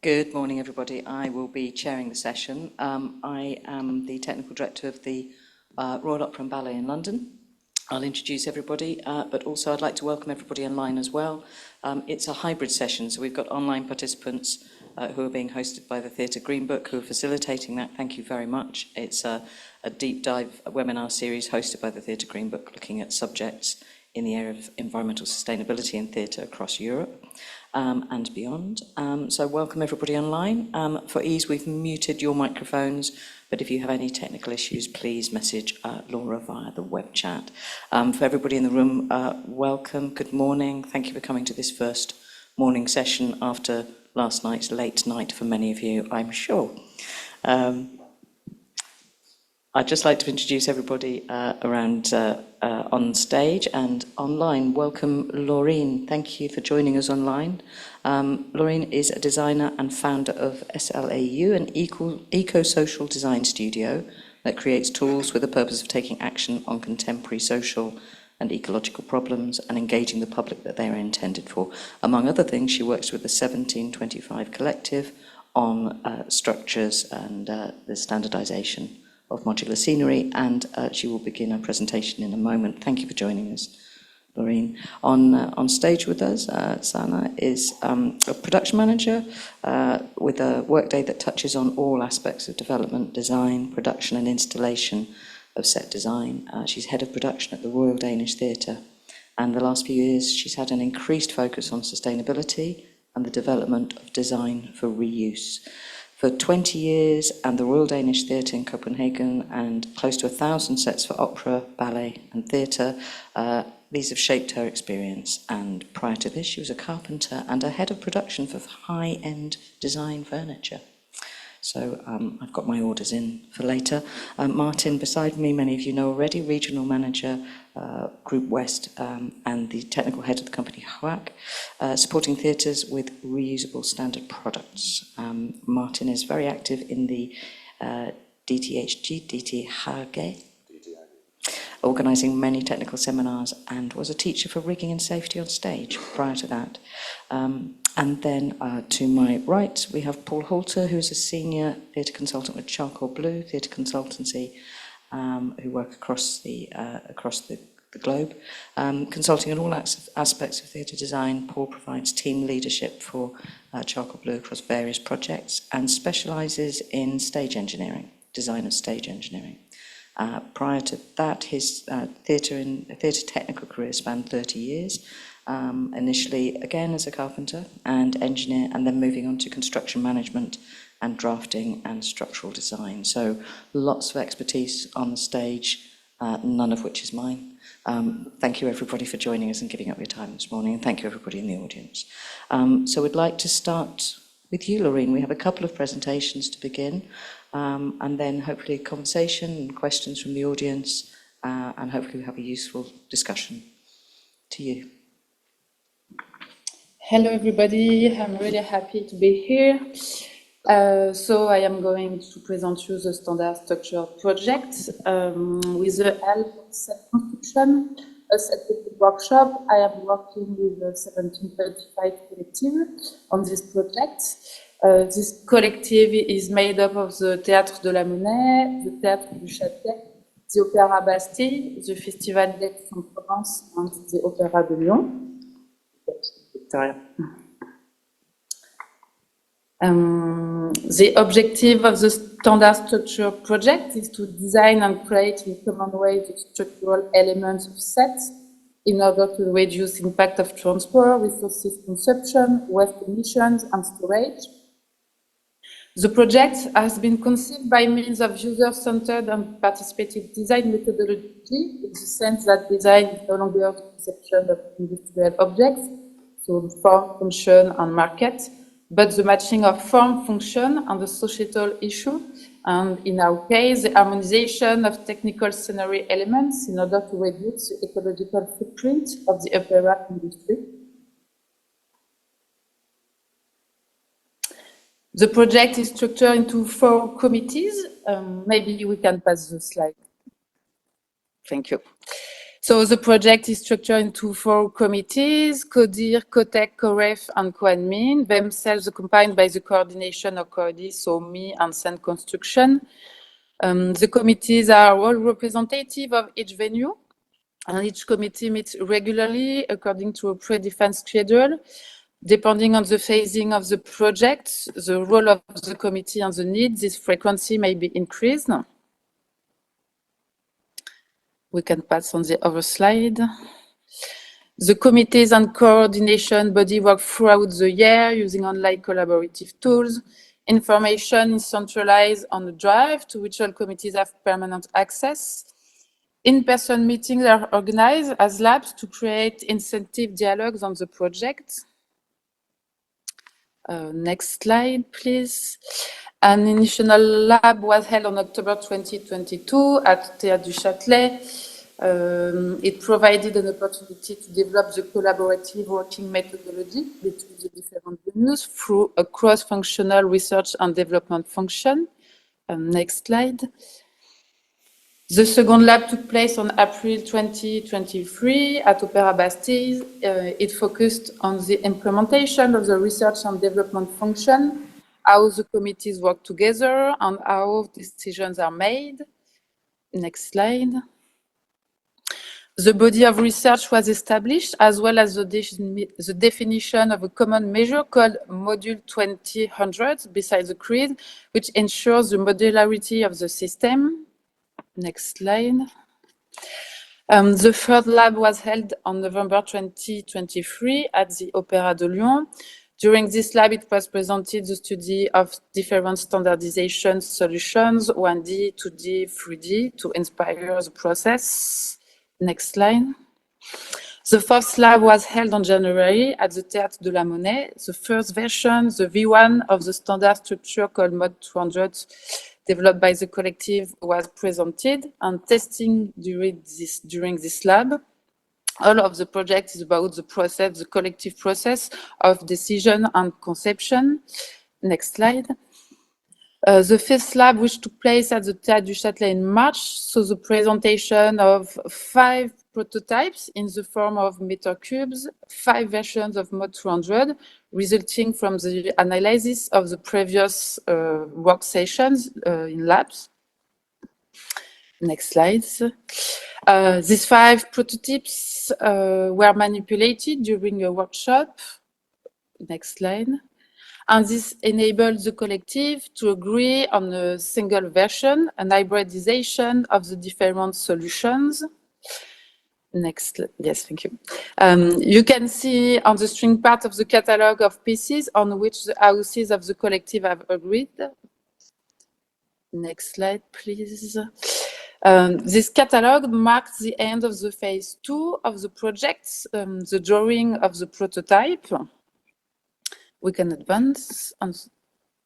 Good morning, everybody. I will be chairing the session. I am the Technical Director of the Royal Opera and Ballet in London. I'll introduce everybody, but also I'd like to welcome everybody online as well. It's a hybrid session, so we've got online participants who are being hosted by the Theatre Green Book, who are facilitating that. Thank you very much. It's a deep dive webinar series hosted by the Theatre Green Book, looking at subjects in the area of environmental sustainability in theatre across Europe and beyond. So welcome everybody online. For ease, we've muted your microphones, but if you have any technical issues, please message Laura via the web chat. For everybody in the room, welcome, good morning. Thank you for coming to this first morning session after last night's late night for many of you, I'm sure. I'd just like to introduce everybody around on stage and online. Welcome, Laurine. Thank you for joining us online. Laurine is a designer and founder of SLAU, an eco-social design studio that creates tools with the purpose of taking action on contemporary social and ecological problems and engaging the public that they are intended for. Among other things, she works with the 1725 Collective on structures and the standardization of modular scenery, and she will begin her presentation in a moment. Thank you for joining us, Laurine. On stage with us, Sanne is a production manager with a workday that touches on all aspects of development, design, production and installation of set design. She's head of production at the Royal Danish Theatre, and the last few years she's had an increased focus on sustainability and the development of design for reuse. For 20 years, and the Royal Danish Theatre in Copenhagen, and close to 1,000 sets for opera, ballet and theatre, these have shaped her experience. And prior to this, she was a carpenter and a head of production for high-end design furniture. So I've got my orders in for later. Martin, beside me, many of you know already, Regional Manager, Group West, and the technical head of the company Hogg, supporting theatres with reusable standard products. Martin is very active in the DTHG, organising many technical seminars, and was a teacher for rigging and safety on stage prior to that. And then to my right, we have Paul Halter, who is a senior theatre consultant with Charcoal Blue Theatre Consultancy, who work across the globe, consulting on all aspects of theatre design. Paul provides team leadership for Charcoal Blue across various projects and specialises in stage engineering, design of stage engineering. Prior to that, his theatre technical career spanned 30 years. Initially, again, as a carpenter and engineer, and then moving on to construction management and drafting and structural design. So lots of expertise on the stage, none of which is mine. Thank you, everybody, for joining us and giving up your time this morning, and thank you, everybody in the audience. So we'd like to start with you, Laurine. We have a couple of presentations to begin, and then hopefully a conversation and questions from the audience, and hopefully we have a useful discussion. To you. Hello everybody, I'm really happy to be here. So I am going to present you the standard structure project with the help of self-construction, a scientific workshop. I am working with the 1725 Collective on this project. This collective is made up of the Théâtre de la Monnaie, the Théâtre du Châtelet, the Opéra Bastille, the Festival d'Aix-en-Provence, and the Opéra de Lyon. The objective of the standard structure project is to design and create in common way the structural elements of sets in order to reduce impact of transport, resources consumption, waste emissions, and storage. The project has been conceived by means of user-centered and participative design methodology, in the sense that design is no longer the conception of industrial objects, so form, function, and market, but the matching of form, function, and the societal issue, and in our case, the harmonization of technical scenery elements in order to reduce the ecological footprint of the opera industry. The project is structured into 4 committees. Maybe we can pass the slide. Thank you. So the project is structured into 4 committees: CODIR, COTEC, COREF, and COADMIN, themselves accompanied by the coordination of CODI, so me and Sanne Construction. The committees are all representative of each venue, and each committee meets regularly according to a predefined schedule. Depending on the phasing of the project, the role of the committee and the needs, this frequency may be increased. We can pass on the other slide. The committees and coordination body work throughout the year using online collaborative tools. Information is centralized on the drive to which all committees have permanent access. In-person meetings are organized as labs to create incentive dialogues on the project. Next slide, please. An initial lab was held on October 2022 at Théâtre du Châtelet. It provided an opportunity to develop the collaborative working methodology between the different venues through a cross-functional research and development function. Next slide. The second lab took place on April 2023 at Opéra Bastille. It focused on the implementation of the research and development function, how the committees work together, and how decisions are made. Next slide. The body of research was established, as well as the definition of a common measure called Module 2000 beside the CREED, which ensures the modularity of the system. Next slide. The third lab was held on November 2023 at the Opéra de Lyon. During this lab, it was presented the study of different standardization solutions, 1D, 2D, 3D, to inspire the process. Next slide. The fourth lab was held in January at the Théâtre de la Monnaie. The first version, the V1 of the standard structure called Mod 200, developed by the collective, was presented, and testing during this lab. All of the project is about the process, the collective process of decision and conception. Next slide. The fifth lab, which took place at the Théâtre du Châtelet in March, saw the presentation of 5 prototypes in the form of meter cubes, 5 versions of Mod 200, resulting from the analysis of the previous work sessions in labs. Next slide. These 5 prototypes were manipulated during a workshop. Next slide. And this enabled the collective to agree on a single version, an hybridization of the different solutions. Next, yes, thank you. You can see on the string part of the catalog of pieces on which the houses of the collective have agreed. Next slide, please. This catalog marks the end of the phase 2 of the project, the drawing of the prototype. We can advance. On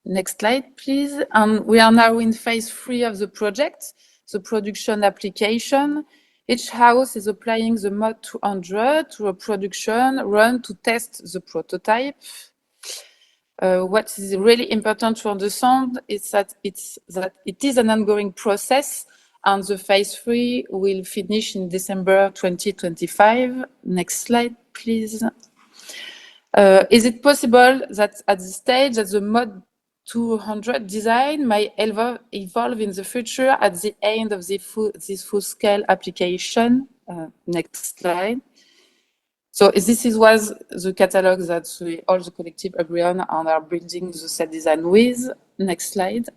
next slide, please. We are now in phase 3 of the project, the production application. Each house is applying the Mod 200 to a production run to test the prototype. What is really important to understand is that it is an ongoing process, and the phase 3 will finish in December 2025. Next slide, please. Is it possible that at this stage that the Mod 200 design may evolve in the future at the end of this full-scale application? Next slide. So this was the catalog that all the collective agree on and are building the set design with. Next slide.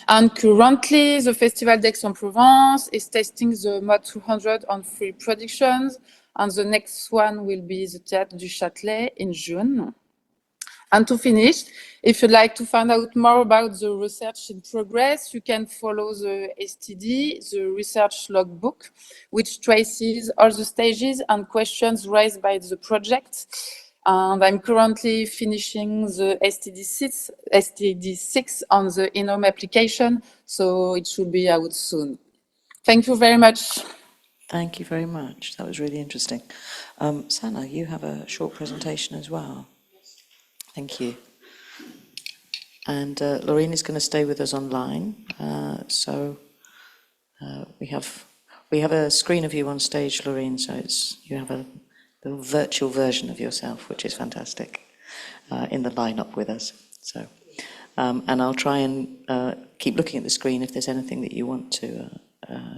And currently, the Festival d'Aix-en-Provence is testing the Mod 200 on 3 productions, and the next one will be the Théâtre du Châtelet in June. And to finish, if you'd like to find out more about the research in progress, you can follow the STD, the research logbook, which traces all the stages and questions raised by the project. And I'm currently finishing the STD6 on the in-home application, so it should be out soon. Thank you very much. Thank you very much. That was really interesting. Sanne, you have a short presentation as well. Thank you. And Laurine is going to stay with us online. So we have We have a screen of you on stage, Laurine, so you have a little virtual version of yourself, which is fantastic, in the lineup with us. So, and I'll try and keep looking at the screen. If there's anything that you want to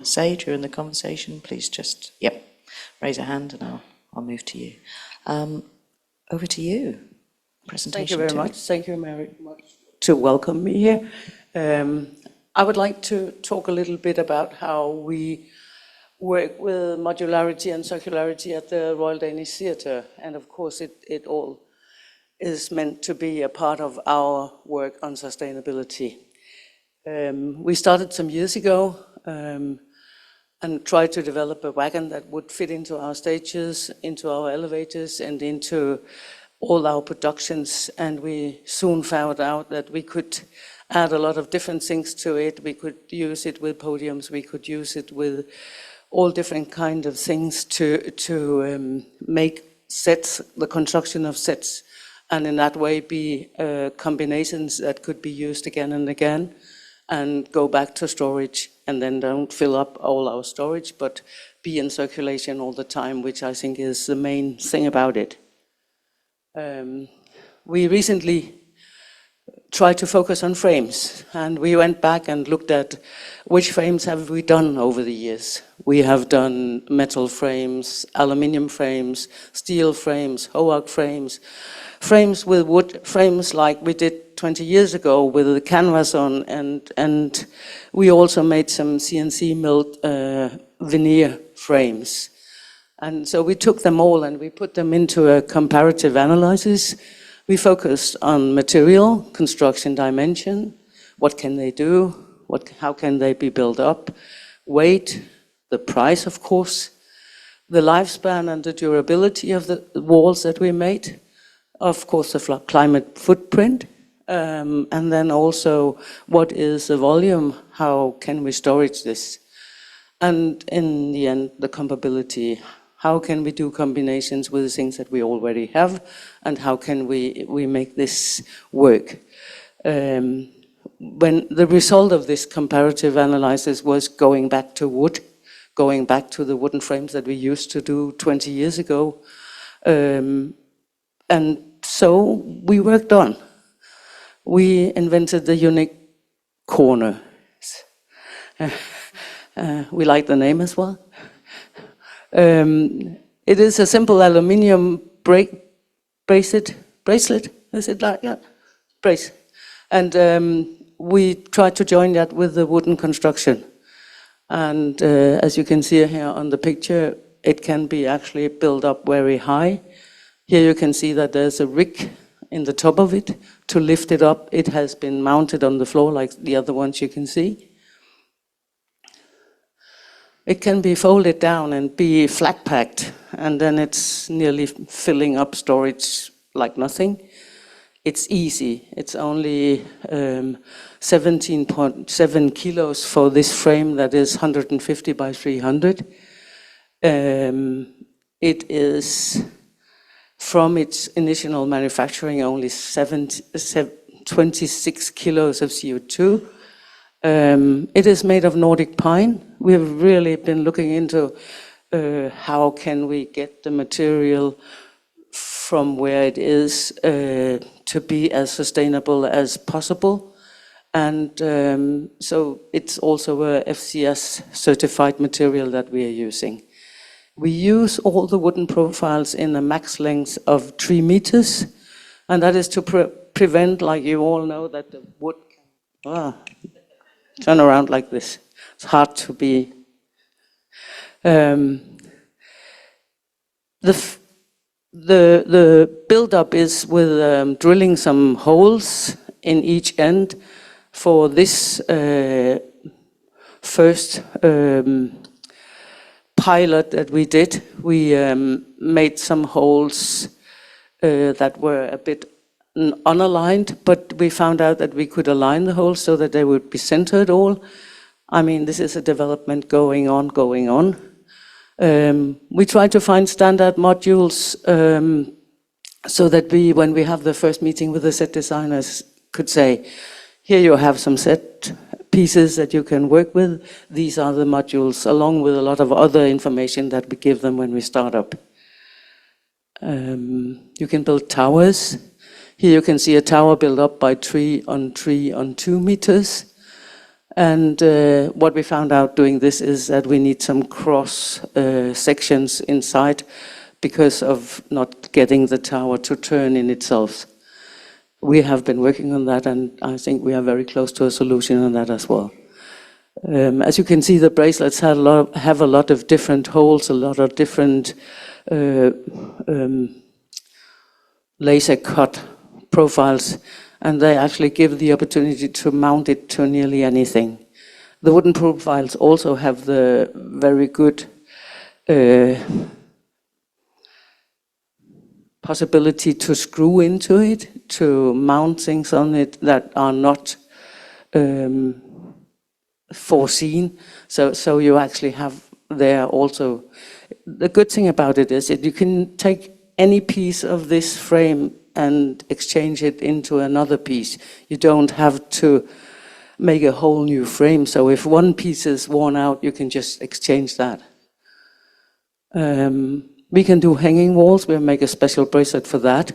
say during the conversation, please just, raise a hand and I'll move to you. Over to you. Presentation. Thank you very much. Thank you very much to welcome me here. I would like to talk a little bit about how we work with modularity and circularity at the Royal Danish Theatre. And of course, it all is meant to be a part of our work on sustainability. We started some years ago and tried to develop a wagon that would fit into our stages, into our elevators, and into all our productions. And we soon found out that we could add a lot of different things to it. We could use it with podiums. We could use it with all different kind of things to make sets, the construction of sets, and in that way be combinations that could be used again and again, and go back to storage, and then don't fill up all our storage, but be in circulation all the time, which I think is the main thing about it. We recently tried to focus on frames, and we went back and looked at which frames have we done over the years. We have done metal frames, aluminium frames, steel frames, Hogg frames, frames with wood, frames like we did 20 years ago with the canvas on, and we also made some CNC milled veneer frames. And so we took them all and we put them into a comparative analysis. We focused on material, construction dimension, what can they do, how can they be built up, weight, the price, of course, the lifespan and the durability of the walls that we made, of course the climate footprint, and then also what is the volume, how can we storage this, and in the end the compatibility. How can we do combinations with the things that we already have, and how can we make this work? When the result of this comparative analysis was going back to wood, going back to the wooden frames that we used to do 20 years ago, and so we worked on. We invented the unique corner. We like the name as well. It is a simple aluminium bracelet, is it like that? Brace. And we tried to join that with the wooden construction. And as you can see here on the picture, it can be actually built up very high. Here you can see that there's a rig in the top of it to lift it up. It has been mounted on the floor like the other ones you can see. It can be folded down and be flat packed, and then it's nearly filling up storage like nothing. It's easy. It's only 17.7 kilos for this frame that is 150 by 300. It is, from its initial manufacturing, only 26 kilos of CO2. It is made of Nordic pine. We've really been looking into how can we get the material from where it is to be as sustainable as possible. And so it's also a FCS certified material that we are using. We use all the wooden profiles in a max length of 3 meters, and that is to prevent, like you all know, that the wood can turn around like this. It's hard to be. The build-up is with drilling some holes in each end. For this first pilot that we did, we made some holes that were a bit unaligned, but we found out that we could align the holes so that they would be centered all. I mean, this is a development going on. We try to find standard modules so that we, when we have the first meeting with the set designers, could say, Here you have some set pieces that you can work with. These are the modules, along with a lot of other information that we give them when we start up. You can build towers. Here you can see a tower built up by 3 on 2 meters. And what we found out doing this is that we need some cross sections inside because of not getting the tower to turn in itself. We have been working on that, and I think we are very close to a solution on that as well. As you can see, the bracelets have a lot of different holes, a lot of different laser cut profiles, and they actually give the opportunity to mount it to nearly anything. The wooden profiles also have the very good possibility to screw into it, to mount things on it that are not foreseen. So you actually have there also. The good thing about it is that you can take any piece of this frame and exchange it into another piece. You don't have to make a whole new frame. So if one piece is worn out, you can just exchange that. We can do hanging walls. We'll make a special bracelet for that,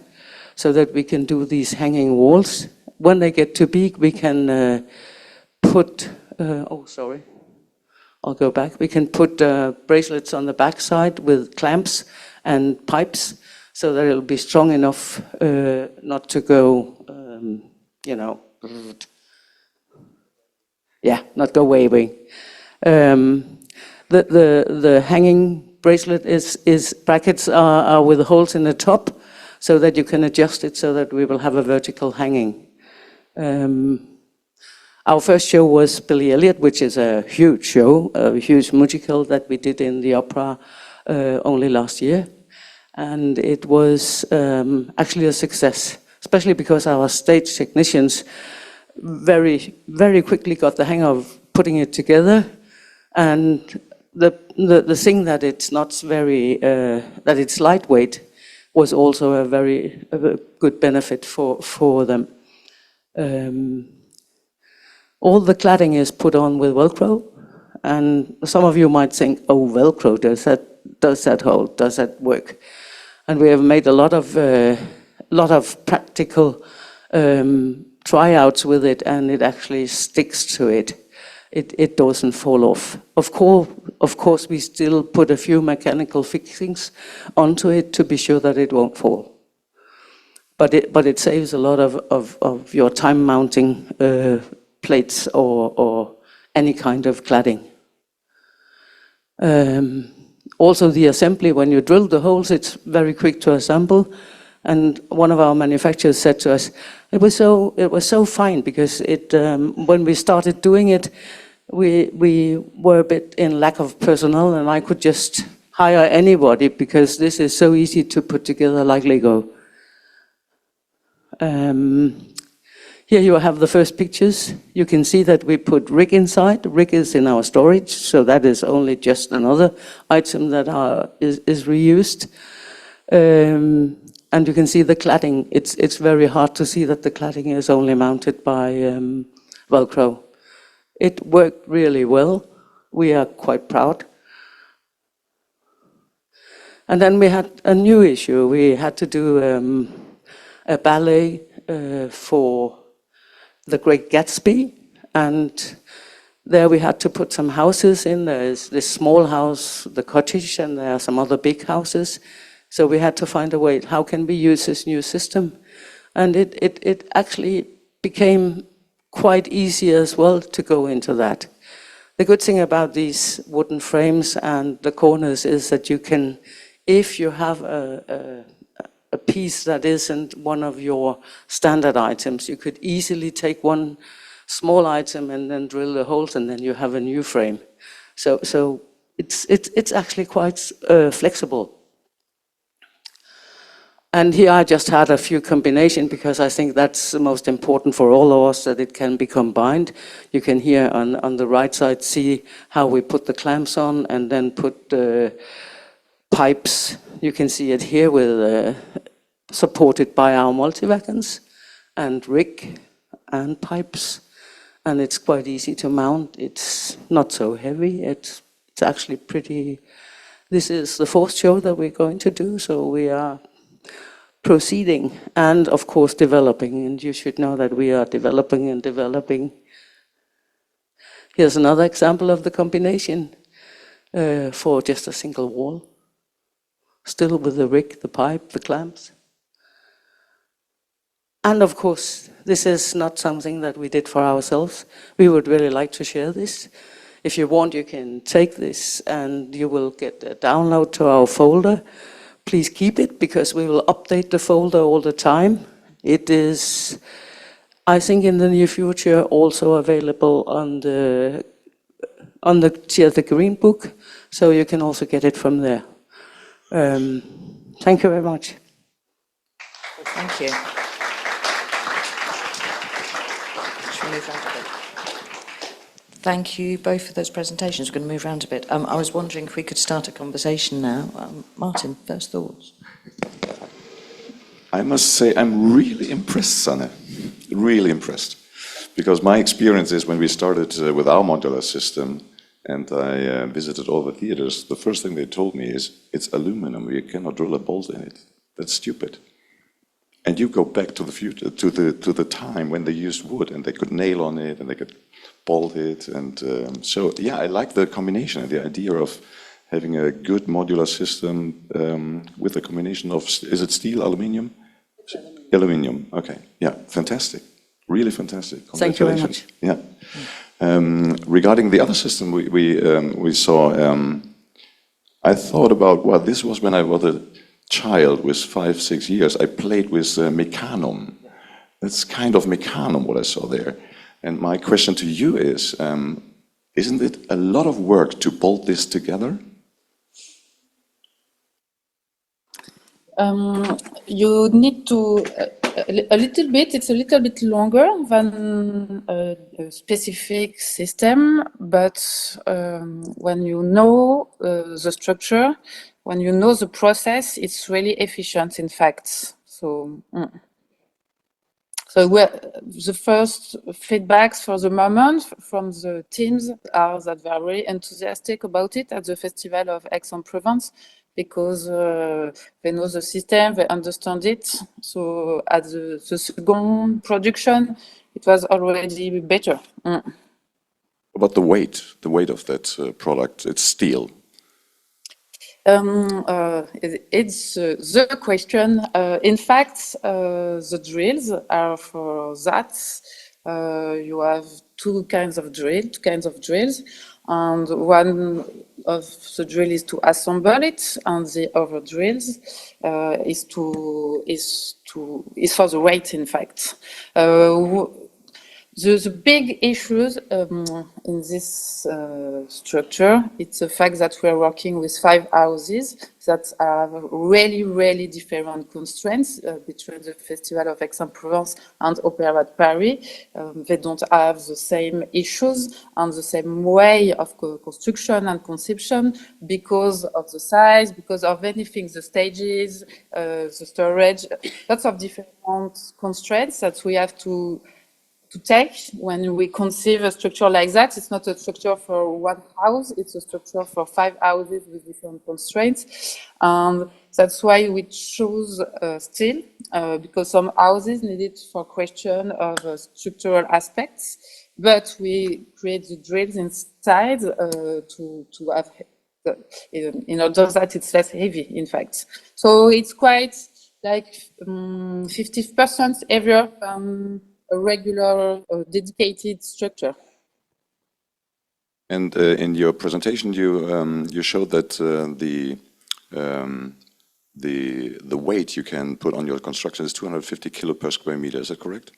so that we can do these hanging walls. When they get too big, we can put, I'll go back. We can put bracelets on the back side with clamps and pipes, so that it'll be strong enough not to go, not go waving. The hanging bracelet is brackets are with holes in the top, so that you can adjust it so that we will have a vertical hanging. Our first show was Billy Elliot, which is a huge show, a huge musical that we did in the opera only last year. And it was actually a success, especially because our stage technicians very, very quickly got the hang of putting it together. And the thing that it's not very, that it's lightweight was also a very good benefit for them. All the cladding is put on with Velcro, and some of you might think, oh, Velcro, does that hold, does that work? And we have made a lot of practical tryouts with it, and it actually sticks to it. It doesn't fall off. Of course, we still put a few mechanical fixings onto it to be sure that it won't fall. But it saves a lot of your time mounting plates or any kind of cladding. Also, the assembly, when you drill the holes, it's very quick to assemble. And one of our manufacturers said to us, it was so fine because when we started doing it, we were a bit in lack of personnel, and I could just hire anybody because this is so easy to put together like Lego. Here you have the first pictures. You can see that we put Rig inside. Rig is in our storage, so that is only just another item that is reused. And you can see the cladding. It's very hard to see that the cladding is only mounted by Velcro. It worked really well. We are quite proud. And then we had a new issue. We had to do a ballet for The Great Gatsby, and there we had to put some houses in. There's this small house, the cottage, and there are some other big houses. So we had to find a way, how can we use this new system? And it actually became quite easy as well to go into that. The good thing about these wooden frames and the corners is that you can, if you have a piece that isn't one of your standard items, you could easily take one small item and then drill the holes, and then you have a new frame. So it's actually quite flexible. And here I just had a few combinations because I think that's the most important for all of us, that it can be combined. You can here on the right side see how we put the clamps on and then put the pipes. You can see it here with supported by our multi-wagons and rig. and pipes, and it's quite easy to mount. It's not so heavy. It's actually pretty. This is the fourth show that we're going to do, so we are proceeding and, of course, developing. And you should know that we are developing and developing. Here's another example of the combination for just a single wall, still with the rig, the pipe, the clamps. And of course, this is not something that we did for ourselves. We would really like to share this. If you want, you can take this and you will get a download to our folder. Please keep it because we will update the folder all the time. It is, I think, in the near future also available on the Green Book, so you can also get it from there. Thank you very much. Thank you. Should we move round a bit? Thank you both for those presentations. We're going to move around a bit. I was wondering if we could start a conversation now. Martin, first thoughts? I must say I'm really impressed, Sanne. Really impressed. Because my experience is when we started with our modular system and I visited all the theaters, the first thing they told me is, it's aluminum, you cannot drill a bolt in it. That's stupid. And you go back to the future, to the time when they used wood and they could nail on it and they could bolt it. And so, yeah, I like the combination, the idea of having a good modular system with a combination of, is it steel, aluminium? Aluminium, okay. Yeah, fantastic. Really fantastic. Thank you very much. Yeah. Regarding the other system we saw, I thought about, well, this was when I was a child with 5-6 years. I played with Mechanum. That's kind of Mechanum what I saw there. And my question to you is, isn't it a lot of work to bolt this together? You need to, a little bit, it's a little bit longer than a specific system, but when you know the structure, when you know the process, it's really efficient, in fact. So the first feedbacks for the moment from the teams are that they are really enthusiastic about it at the Festival of Aix-en-Provence, because they know the system, they understand it. So at the second production, it was already better. About the weight of that product, it's steel. It's the question. In fact, the drills are for that. You have two kinds of drills, and one of the drill is to assemble it, and the other drills is for the weight. In fact, the big issues in this structure, it's the fact that we are working with 5 houses that have really, really different constraints between the Festival of Aix-en-Provence and Opéra de Paris. They don't have the same issues and the same way of construction and conception because of the size, because of anything, the stages, the storage, lots of different constraints that we have to take when we conceive a structure like that. It's not a structure for one house, it's a structure for 5 houses with different constraints. And that's why we choose steel, because some houses need it for question of structural aspects, but we create the drills inside to have, in order that it's less heavy, in fact. So it's quite like 50% heavier than a regular dedicated structure. And in your presentation, you showed that the weight you can put on your construction is 250 kilo per square meter. Is that correct?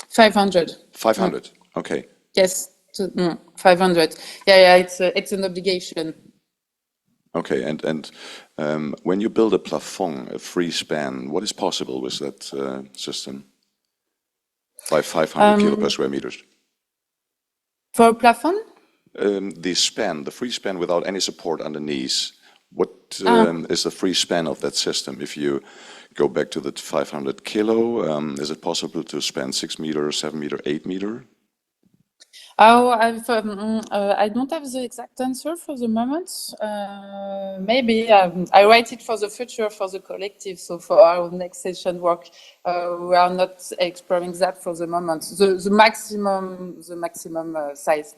500. 500. Okay. Yes, 500. Yeah. It's an obligation. Okay, and when you build a plafond, a free span, what is possible with that system? By 500 kilo per square meters. For a plafond? The span, the free span without any support underneath. What is the free span of that system if you go back to the 500 kilo. Is it possible to span 6 meter, 7 meter, 8 meter? Oh, I don't have the exact answer for the moment. Maybe I write it for the future for the collective. So for our next session work, we are not exploring that for the moment. The maximum size.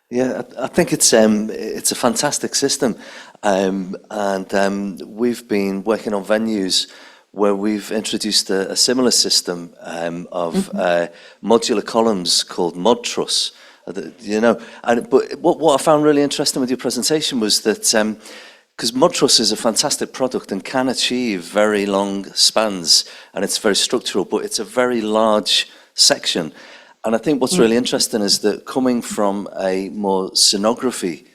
Yeah, I think it's a fantastic system, and we've been working on venues where we've introduced a similar system of modular columns called mod truss. But what I found really interesting with your presentation was that because mod truss is a fantastic product and can achieve very long spans, and it's very structural, but it's a very large section. And I think what's really interesting is that coming from a more scenography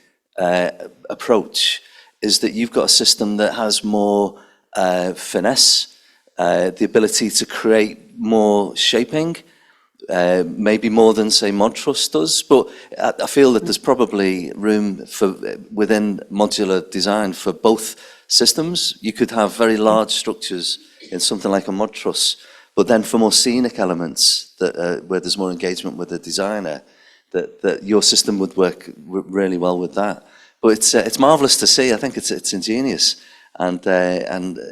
approach is that you've got a system that has more finesse, the ability to create more shaping, maybe more than, say, mod truss does. But I feel that there's probably room for within modular design for both systems. You could have very large structures in something like a mod truss, but then for more scenic elements that where there's more engagement with the designer, that your system would work really well with that. But it's marvelous to see. I think it's ingenious. And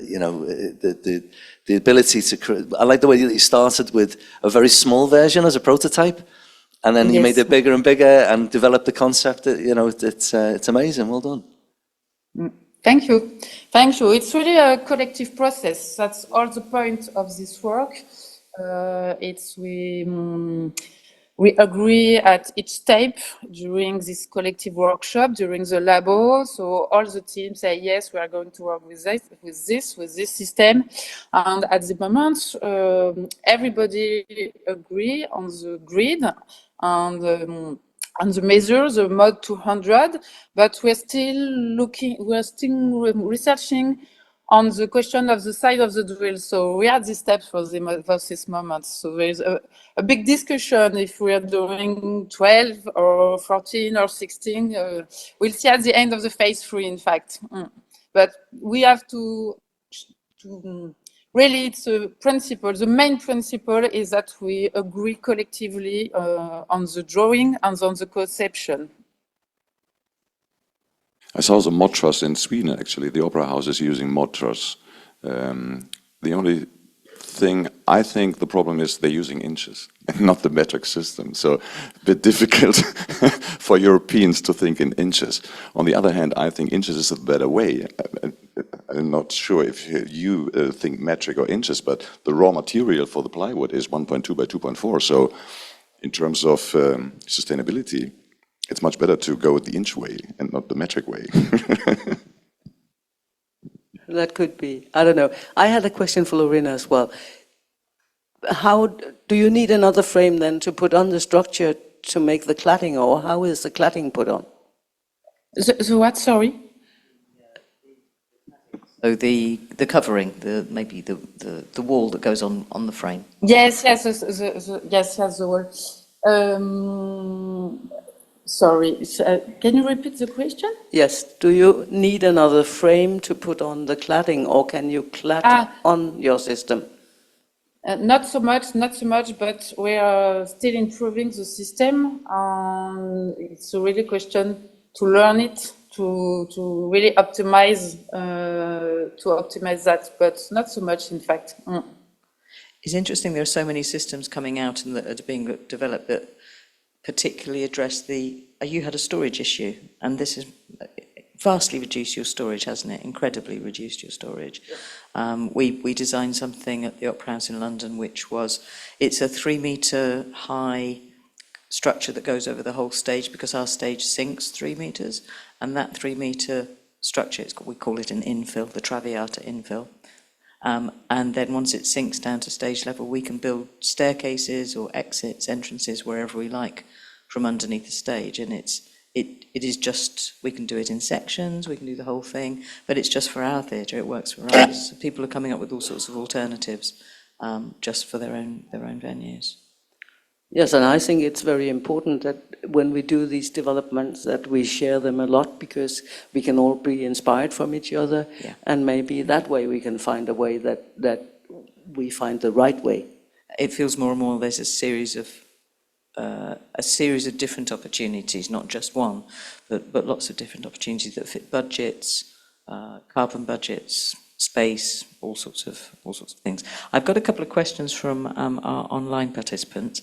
you know, the ability to create, I like the way that you started with a very small version as a prototype, and then you made it bigger and bigger and developed the concept. You know, it's amazing. Well done. Thank you. Thank you. It's really a collective process. That's all the point of this work. We agree at each step during this collective workshop, during the labo. So all the teams say, yes, we are going to work with this system. And at the moment, everybody agree on the grid and the measure, the mod 200, but we're still researching on the question of the size of the drill. So we are at this step for this moment. So there's a big discussion if we are doing 12 or 14 or 16. We'll see at the end of the phase 3, in fact. But we have to really, it's a principle. The main principle is that we agree collectively on the drawing and on the conception. I saw the mod truss in Sweden, actually. The opera house is using mod truss. The only thing, I think the problem is they're using inches and not the metric system. So a bit difficult for Europeans to think in inches. On the other hand, I think inches is a better way. I'm not sure if you think metric or inches, but the raw material for the plywood is 1.2 by 2.4. So in terms of sustainability, it's much better to go with the inch way and not the metric way. That could be. I don't know. I had a question for Laurine as well. How do you need another frame then to put on the structure to make the cladding, or how is the cladding put on? The what? Sorry. So the covering, maybe the wall that goes on the frame. Yes, the wall. Sorry, can you repeat the question? Yes. Do you need another frame to put on the cladding, or can you clad on your system? Not so much, but we are still improving the system. It's a really question to learn it, to really optimize that, but not so much, in fact. It's interesting. There are so many systems coming out and that are being developed that particularly address you had a storage issue, and this has vastly reduced your storage, hasn't it? Incredibly reduced your storage. We designed something at the Opera House in London, it's a 3-meter high structure that goes over the whole stage, because our stage sinks 3 meters, and that 3-meter structure, we call it an infill, the Traviata infill. And then once it sinks down to stage level, we can build staircases or exits, entrances, wherever we like from underneath the stage. And it is just, we can do it in sections, we can do the whole thing, but it's just for our theatre, it works for us. People are coming up with all sorts of alternatives just for their own venues. Yes, and I think it's very important that when we do these developments that we share them a lot, because we can all be inspired from each other, and maybe that way we can find a way that we find the right way. It feels more and more there's a series of different opportunities, not just one, but lots of different opportunities that fit budgets, carbon budgets, space, all sorts of things. I've got a couple of questions from our online participants.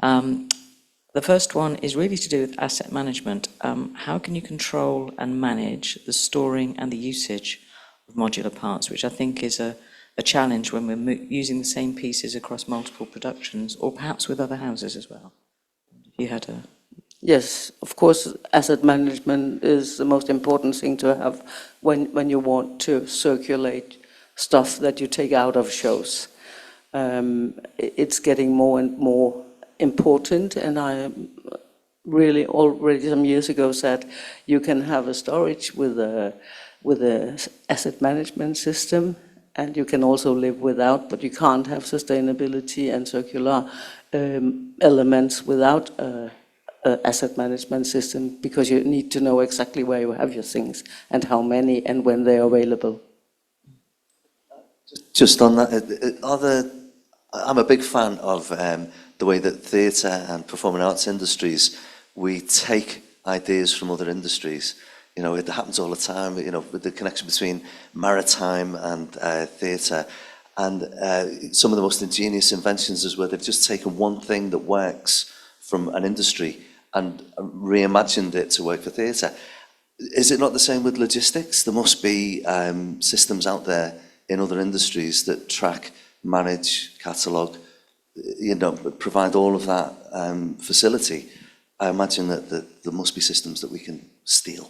The first one is really to do with asset management. How can you control and manage the storing and the usage of modular parts, which I think is a challenge when we're using the same pieces across multiple productions, or perhaps with other houses as well? If you had a... Yes, of course, asset management is the most important thing to have when you want to circulate stuff that you take out of shows. It's getting more and more important, and I really already some years ago said you can have a storage with a asset management system, and you can also live without, but you can't have sustainability and circular elements without a asset management system, because you need to know exactly where you have your things and how many and when they're available. Just on that, I'm a big fan of the way that theatre and performing arts industries, we take ideas from other industries. You know, it happens all the time, you know, with the connection between maritime and theatre. And some of the most ingenious inventions is where they've just taken one thing that works from an industry and reimagined it to work for theatre. Is it not the same with logistics? There must be systems out there in other industries that track, manage, catalogue, you know, provide all of that facility. I imagine that there must be systems that we can steal.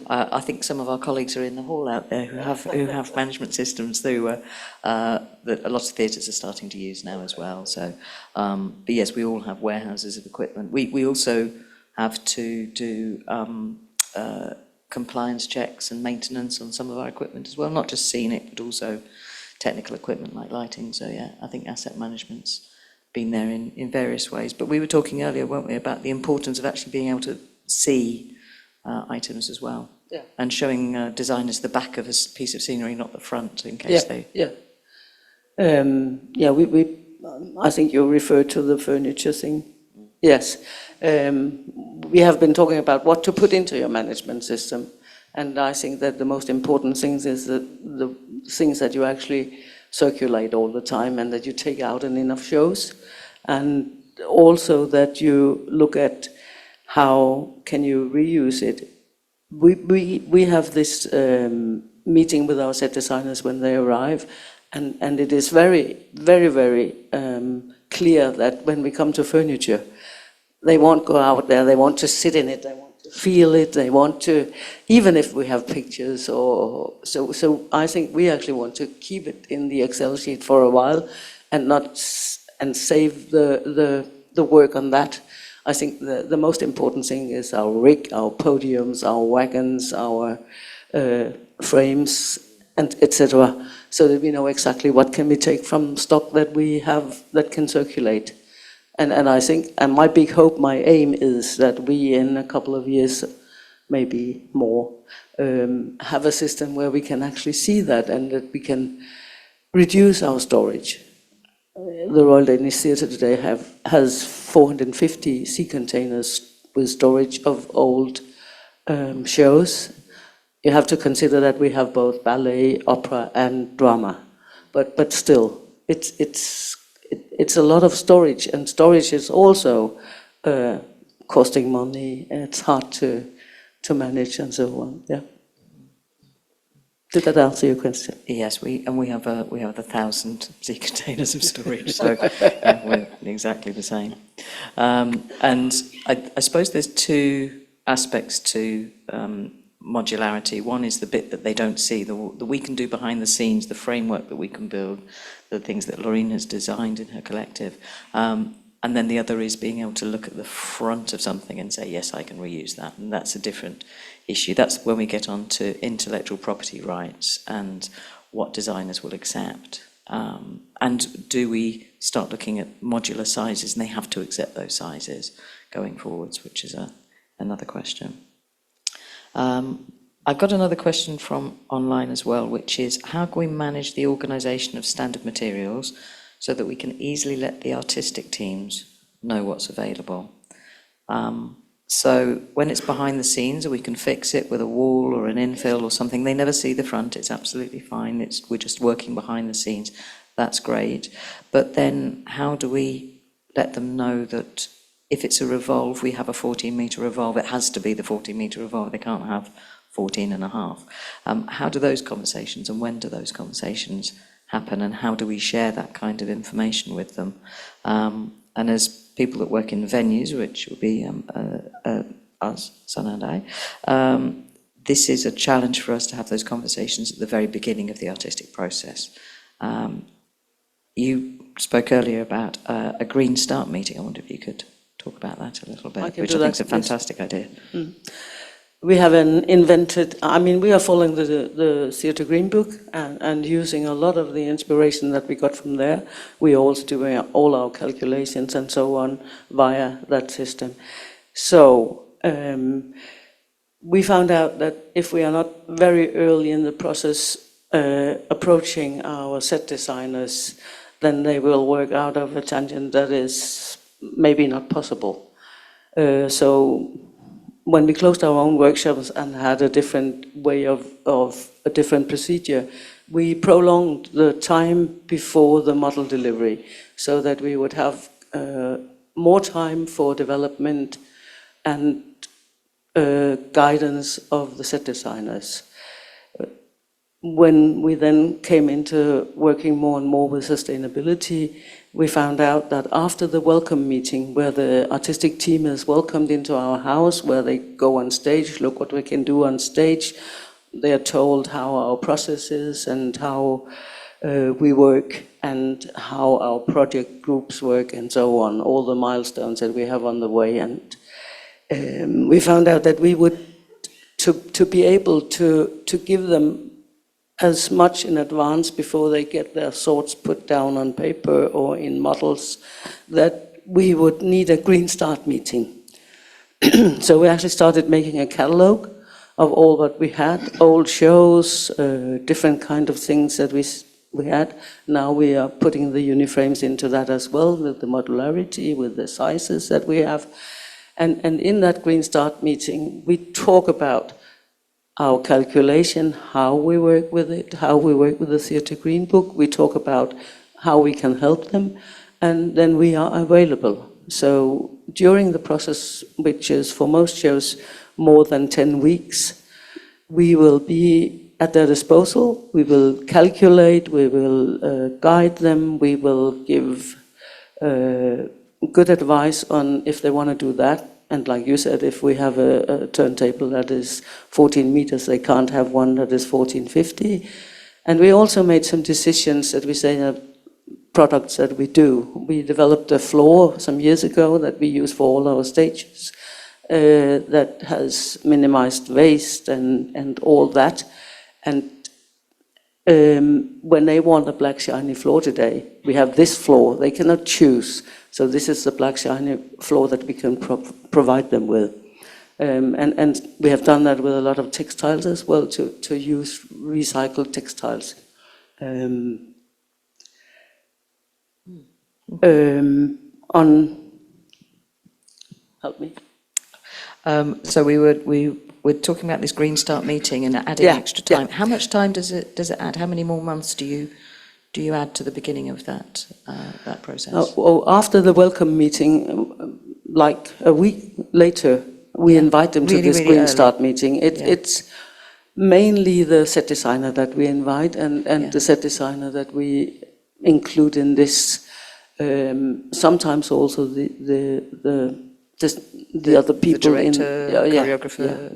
I think some of our colleagues are in the hall out there who have management systems that a lot of theatres are starting to use now as well. So, but yes, we all have warehouses of equipment. We also have to do compliance checks and maintenance on some of our equipment as well, not just scenic, but also technical equipment like lighting. So yeah, I think asset management's been there in various ways. But we were talking earlier, weren't we, about the importance of actually being able to see items as well, and showing designers the back of a piece of scenery, not the front, in case they... I think you referred to the furniture thing. Yes. We have been talking about what to put into your management system, and I think that the most important things is the things that you actually circulate all the time and that you take out in enough shows, and also that you look at how can you reuse it. We have this meeting with our set designers when they arrive, and it is very, very, very clear that when we come to furniture, they won't go out there, they want to sit in it, they want to feel it, they want to, even if we have pictures or so I think we actually want to keep it in the Excel sheet for a while and save the work on that. I think the most important thing is our rig, our podiums, our wagons, our frames, and etc., so that we know exactly what can we take from stock that we have that can circulate. And I think, and my big hope, my aim is that we in a couple of years, maybe more, have a system where we can actually see that and that we can reduce our storage. The Royal Danish Theatre today has 450 sea containers with storage of old shows. You have to consider that we have both ballet, opera, and drama, but still, it's a lot of storage, and storage is also costing money. And it's hard to manage and so on. Yeah. Did that answer your question? Yes, we have 1,000 sea containers of storage, so yeah, we're exactly the same. And I suppose there's two aspects to modularity. One is the bit that they don't see, the we can do behind the scenes, the framework that we can build, the things that Laurine has designed in her collective. And then the other is being able to look at the front of something and say, yes, I can reuse that. And that's a different issue. That's when we get on to intellectual property rights and what designers will accept. And do we start looking at modular sizes, and they have to accept those sizes going forwards, which is another question. I've got another question from online as well, which is how can we manage the organisation of standard materials so that we can easily let the artistic teams know what's available? So when it's behind the scenes, we can fix it with a wall or an infill or something. They never see the front, it's absolutely fine. We're just working behind the scenes. That's great. But then how do we let them know that if it's a revolve, we have a 14-metre revolve, it has to be the 14-metre revolve, they can't have 14 and a half. How do those conversations, and when do those conversations happen, and how do we share that kind of information with them? And as people that work in venues, which will be us, Sanne and I, this is a challenge for us to have those conversations at the very beginning of the artistic process. You spoke earlier about a green start meeting. I wonder if you could talk about that a little bit, which I think is a fantastic idea. We have we are following the Theatre Green Book and using a lot of the inspiration that we got from there. We are also doing all our calculations and so on via that system. So we found out that if we are not very early in the process approaching our set designers, then they will work out of a tangent that is maybe not possible. So when we closed our own workshops and had a different way of a different procedure, we prolonged the time before the model delivery so that we would have more time for development and guidance of the set designers. When we then came into working more and more with sustainability, we found out that after the welcome meeting, where the artistic team is welcomed into our house, where they go on stage, look what we can do on stage, they are told how our process is and how we work and how our project groups work and so on, all the milestones that we have on the way. And we found out that we would, to be able to give them as much in advance before they get their thoughts put down on paper or in models, that we would need a green start meeting. So we actually started making a catalogue of all what we had, old shows, different kind of things that we had. Now we are putting the uniframes into that as well, with the modularity, with the sizes that we have. And in that green start meeting, we talk about our calculation, how we work with it, how we work with the Theatre Green Book. We talk about how we can help them, and then we are available. So during the process, which is for most shows more than 10 weeks, we will be at their disposal. We will calculate, we will guide them, we will give good advice on if they want to do that. And like you said, if we have a turntable that is 14 meters, they can't have one that is 1450. And we also made some decisions that we say that products that we do. We developed a floor some years ago that we use for all our stages that has minimized waste and all that. And when they want a black shiny floor today, we have this floor. They cannot choose. So this is the black shiny floor that we can provide them with. And we have done that with a lot of textiles as well, to use recycled textiles. Help me. So we were talking about this green start meeting and adding extra time. How much time does it add? How many more months do you add to the beginning of that process? After the welcome meeting, like a week later, we invite them to this green start meeting. It's mainly the set designer that we invite, and the set designer that we include in this. Sometimes also the other people, the director, choreographer,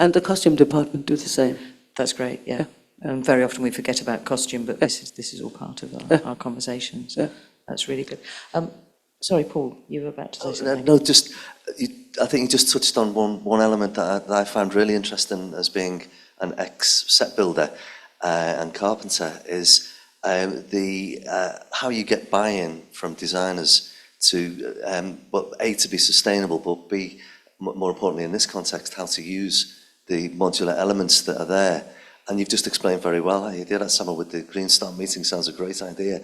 and the costume department do the same. That's great. Yeah. Very often we forget about costume, but this is all part of our conversations. Yeah. That's really good. Sorry, Paul, you were about to say something. No, I think you just touched on one element that I found really interesting as being an ex-set builder and carpenter is how you get buy-in from designers to, well, A, to be sustainable, but B, more importantly in this context, how to use the modular elements that are there. And you've just explained very well how you did that, Sanne, with the Green Star meeting. Sounds a great idea.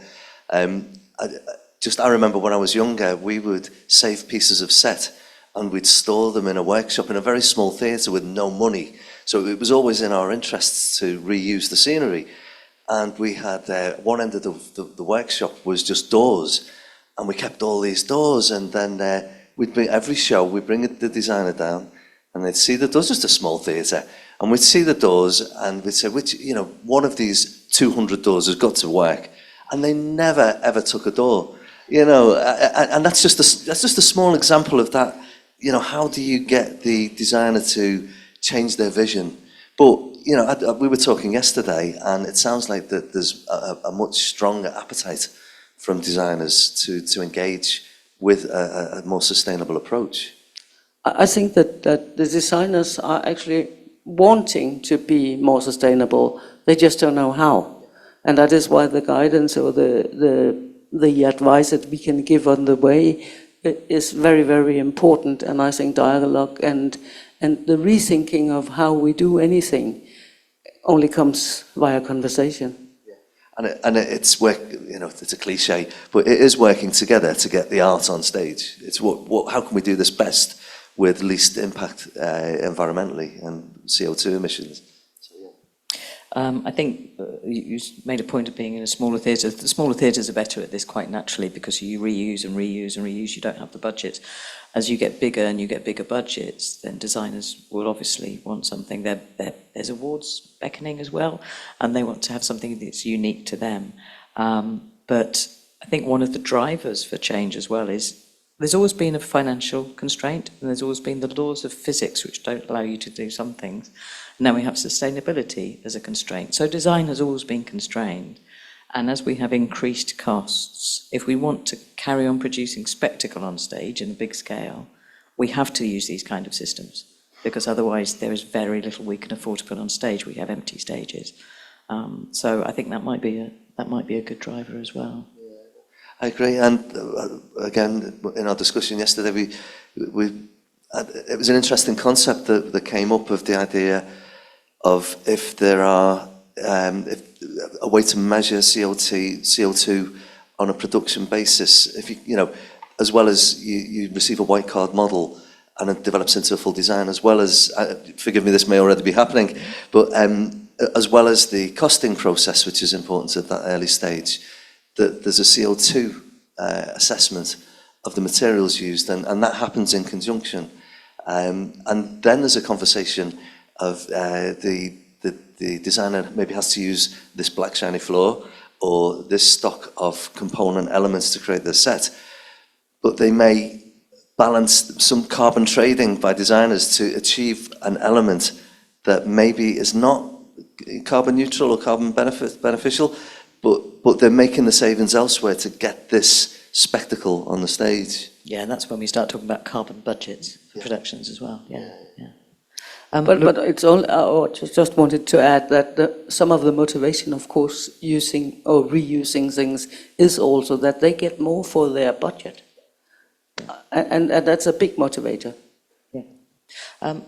I remember when I was younger, we would save pieces of set and we'd store them in a workshop in a very small theatre with no money. So it was always in our interests to reuse the scenery. And we had one end of the workshop was just doors, and we kept all these doors. And then we'd bring every show, we'd bring the designer down, and they'd see the doors, just a small theatre, and we'd see the doors, and we'd say, which, you know, one of these 200 doors has got to work, and they never ever took a door, you know. And that's just a small example of that. You know, how do you get the designer to change their vision? But you know, we were talking yesterday, and it sounds like that there's a much stronger appetite from designers to engage with a more sustainable approach. I think that the designers are actually wanting to be more sustainable. They just don't know how. And that is why the guidance or the advice that we can give on the way is very, very important. And I think dialogue and the rethinking of how we do anything only comes via conversation. And it's work, you know, it's a cliche, but it is working together to get the art on stage. It's how can we do this best with least impact environmentally and CO2 emissions? I think you made a point of being in a smaller theatre. The smaller theatres are better at this quite naturally because you reuse and reuse and reuse. You don't have the budgets. As you get bigger and you get bigger budgets, then designers will obviously want something. There's awards beckoning as well, and they want to have something that's unique to them. But I think one of the drivers for change as well is there's always been a financial constraint, and there's always been the laws of physics which don't allow you to do some things. Now we have sustainability as a constraint. So design has always been constrained. And as we have increased costs, if we want to carry on producing spectacle on stage in a big scale, we have to use these kind of systems, because otherwise there is very little we can afford to put on stage. We have empty stages. So I think that might be a good driver as well. I agree, and again, in our discussion yesterday, it was an interesting concept that came up of the idea of if there are a way to measure CO2 on a production basis, if you know, as well as you receive a white card model and it develops into a full design, as well as, forgive me, this may already be happening, but as well as the costing process, which is important at that early stage, that there's a CO2 assessment of the materials used, and that happens in conjunction. And then there's a conversation of the designer maybe has to use this black shiny floor or this stock of component elements to create the set, but they may balance some carbon trading by designers to achieve an element that maybe is not carbon neutral or carbon beneficial, but they're making the savings elsewhere to get this spectacle on the stage. Yeah, and that's when we start talking about carbon budgets for productions as well. Yeah. But it's only, I just wanted to add that some of the motivation, of course, using or reusing things is also that they get more for their budget. And that's a big motivator. Yeah.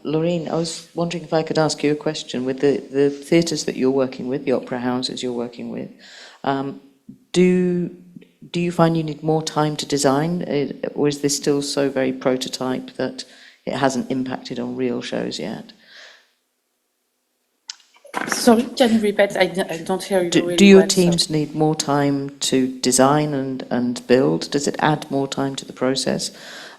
Laurine, I was wondering if I could ask you a question. With the theatres that you're working with, the opera houses you're working with, do you find you need more time to design, or is this still so very prototype that it hasn't impacted on real shows yet? Sorry, can you repeat? I don't hear you really well. Do your teams need more time to design and build? Does it add more time to the process?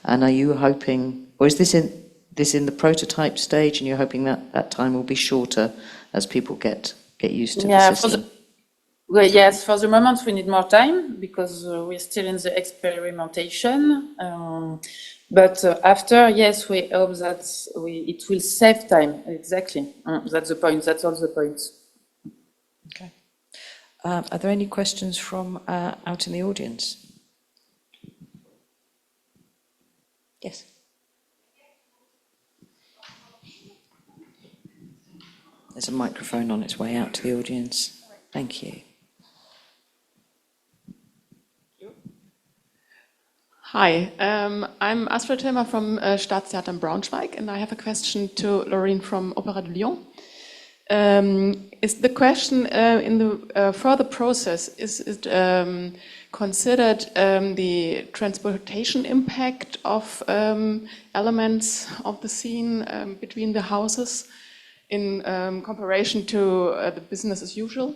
And are you hoping, or is this in the prototype stage, and you're hoping that time will be shorter as people get used to the system? Well, yes, for the moment we need more time because we're still in the experimentation. But after, yes, we hope that it will save time. Exactly. That's the point. That's all the points. Okay. Are there any questions from out in the audience? Yes. There's a microphone on its way out to the audience. Thank you. Hi, I'm Astrid Hilmer from Staatstheater in Braunschweig, and I have a question to Laurine from Opéra de Lyon. Is the question in the further process, is it considered the transportation impact of elements of the scene between the houses in comparison to the business as usual?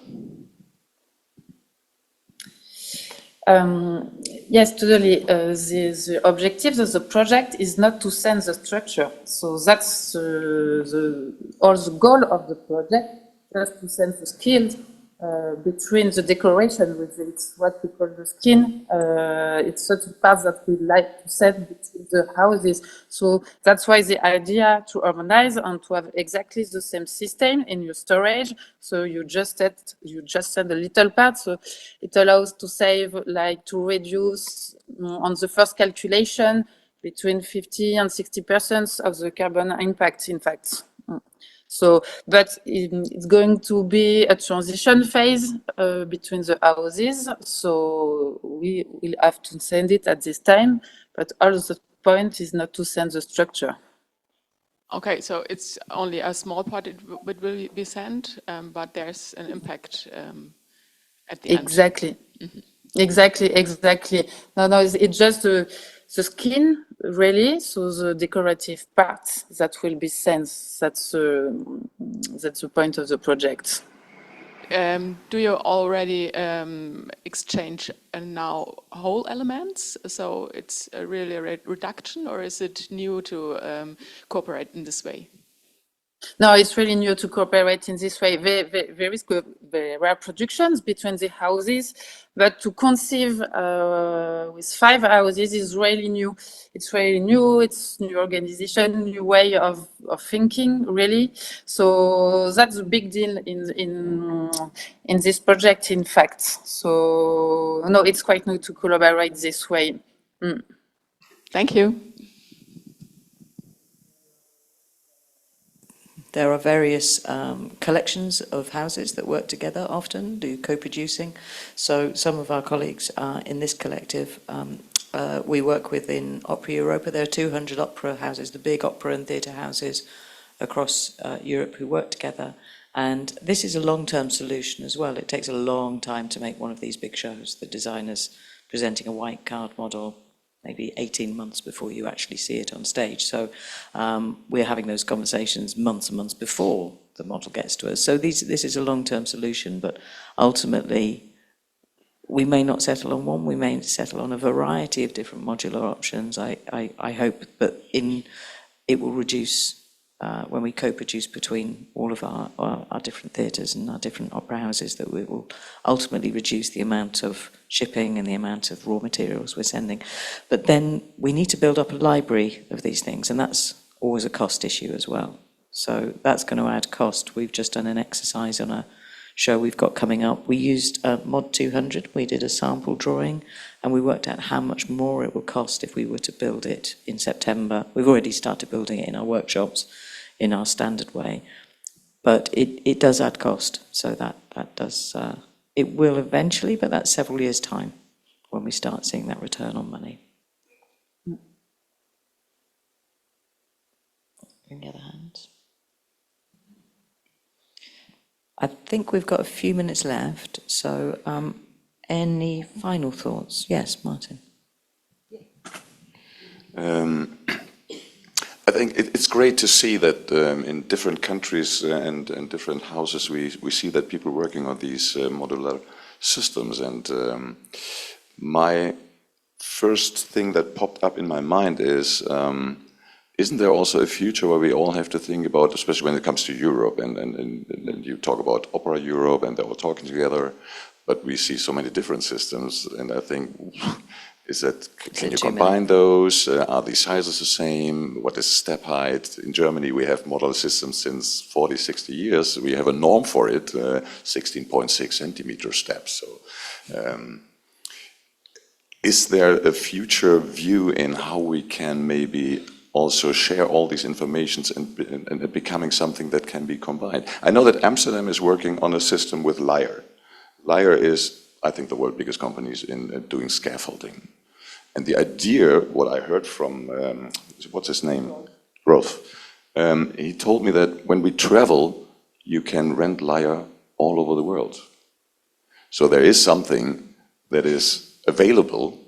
Yes, totally. The objective of the project is not to send the structure. So that's all the goal of the project, just to send the skills between the decoration, which is what we call the skin. It's such a part that we like to set between the houses. So that's why the idea to harmonize and to have exactly the same system in your storage. So you just send a little part. So it allows to save, like to reduce on the first calculation between 50 and 60% of the carbon impact, in fact. So, but it's going to be a transition phase between the houses. So we will have to send it at this time, but all the point is not to send the structure. Okay, so it's only a small part it will be sent, but there's an impact at the end. Exactly. Exactly. No, it's just the skin, really. So the decorative parts that will be sent. That's the point of the project. Do you already exchange now whole elements? So it's really a reduction, or is it new to cooperate in this way? No, it's really new to cooperate in this way. There are productions between the houses, but to conceive with 5 houses is really new. It's really new. It's new organization, new way of thinking, really. So that's a big deal in this project, in fact. So no, it's quite new to collaborate this way. Thank you. There are various collections of houses that work together often, do co-producing. So some of our colleagues in this collective we work with in Opera Europa. There are 200 opera houses, the big opera and theatre houses across Europe who work together. And this is a long-term solution as well. It takes a long time to make one of these big shows. The designer's presenting a white card model maybe 18 months before you actually see it on stage. So we're having those conversations months and months before the model gets to us. So this is a long-term solution, but ultimately we may not settle on one, we may settle on a variety of different modular options. I hope that it will reduce when we co-produce between all of our different theatres and our different opera houses, that we will ultimately reduce the amount of shipping and the amount of raw materials we're sending. But then we need to build up a library of these things, and that's always a cost issue as well. So that's going to add cost. We've just done an exercise on a show we've got coming up. We used Mod 200, we did a sample drawing, and we worked out how much more it would cost if we were to build it in September. We've already started building it in our workshops in our standard way, but it does add cost. So that does, it will eventually, but that's several years' time when we start seeing that return on money. Any other hands? I think we've got a few minutes left, so any final thoughts? Yes, Martin. I think it's great to see that in different countries and different houses we see that people are working on these modular systems. And my first thing that popped up in my mind is, isn't there also a future where we all have to think about, especially when it comes to Europe, and you talk about Opera Europe and they're all talking together, but we see so many different systems, and I think, can you combine those? Are these sizes the same? What is step height? In Germany, we have modular systems since 40, 60 years. We have a norm for it, 16.6 centimeter steps. So, is there a future view in how we can maybe also share all these informations and becoming something that can be combined? I know that Amsterdam is working on a system with Lyre. Lyre is, I think, the world's biggest company in doing scaffolding. And the idea, what I heard from, what's his name? Growth. He told me that when we travel, you can rent lyre all over the world. So there is something that is available.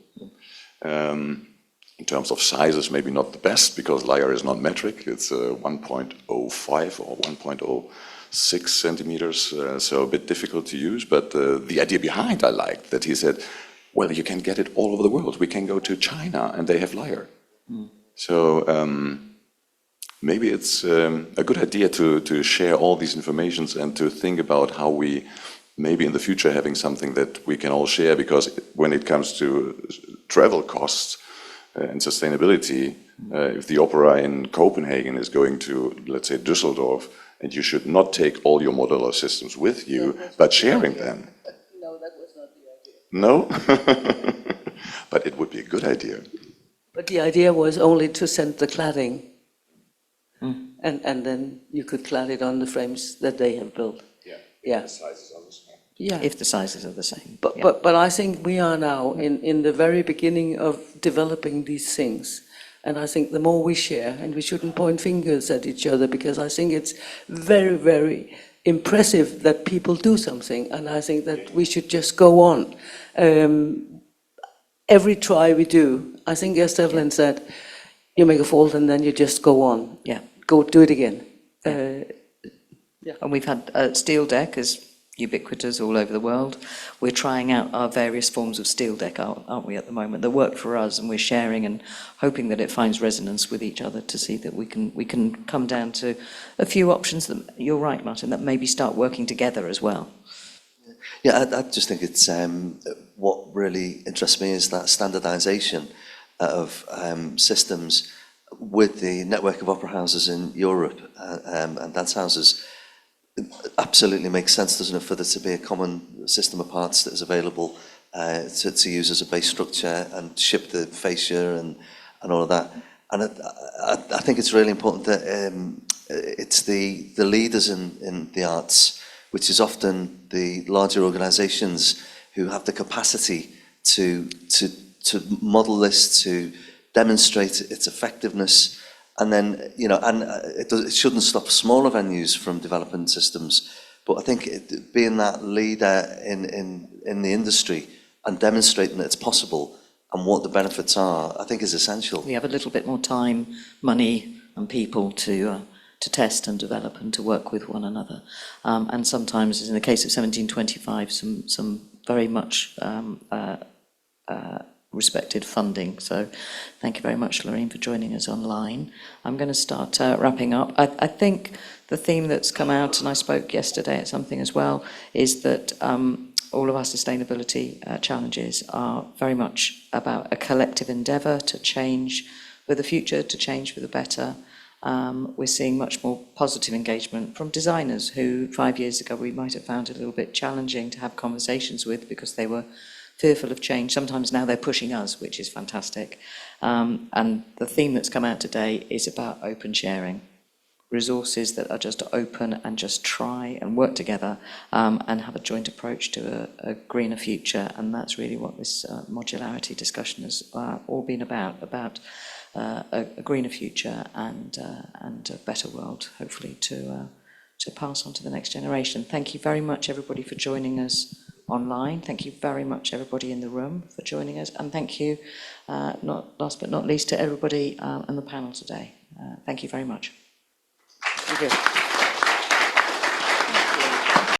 In terms of sizes, maybe not the best, because lyre is not metric. It's 1.05 or 1.06 centimeters, so a bit difficult to use. But the idea behind I liked, that he said, well, you can get it all over the world. We can go to China and they have lyre. So maybe it's a good idea to share all these informations and to think about how we, maybe in the future, having something that we can all share, because when it comes to travel costs and sustainability, if the opera in Copenhagen is going to, let's say, Düsseldorf, and you should not take all your modular systems with you, but sharing them. No, that was not the idea. No? But it would be a good idea. But the idea was only to send the cladding, and then you could clad it on the frames that they have built. Yeah. The sizes are the same. Yeah. If the sizes are the same. But I think we are now in the very beginning of developing these things. And I think the more we share, and we shouldn't point fingers at each other, because I think it's very, very impressive that people do something. And I think that we should just go on. Every try we do, I think as Devlin said, you make a fault and then you just go on. Yeah. Go do it again. And we've had steel deck as ubiquitous all over the world. We're trying out our various forms of steel deck, aren't we, at the moment, that work for us, and we're sharing and hoping that it finds resonance with each other to see that we can come down to a few options that, you're right, Martin, that maybe start working together as well. Yeah, I just think it's what really interests me is that standardization of systems with the network of opera houses in Europe and dance houses. It absolutely makes sense, doesn't it, for there to be a common system of parts that is available to use as a base structure and ship the fascia and all of that. And I think it's really important that it's the leaders in the arts, which is often the larger organizations who have the capacity to model this, to demonstrate its effectiveness. And then, you know, and it shouldn't stop smaller venues from developing systems. But I think being that leader in the industry and demonstrating that it's possible and what the benefits are, I think is essential. We have a little bit more time, money and people to test and develop and to work with one another. And sometimes, as in the case of 1725, some very much respected funding. So thank you very much, Laurine, for joining us online. I'm going to start wrapping up. I think the theme that's come out, and I spoke yesterday at something as well, is that all of our sustainability challenges are very much about a collective endeavour to change for the future, to change for the better. We're seeing much more positive engagement from designers who 5 years ago we might have found it a little bit challenging to have conversations with because they were fearful of change. Sometimes now they're pushing us, which is fantastic. And the theme that's come out today is about open sharing. Resources that are just open and just try and work together and have a joint approach to a greener future. And that's really what this modularity discussion has all been about a greener future and a better world, hopefully, to pass on to the next generation. Thank you very much, everybody, for joining us online. Thank you very much, everybody in the room, for joining us. And thank you, not last but not least, to everybody on the panel today. Thank you very much. Thank you.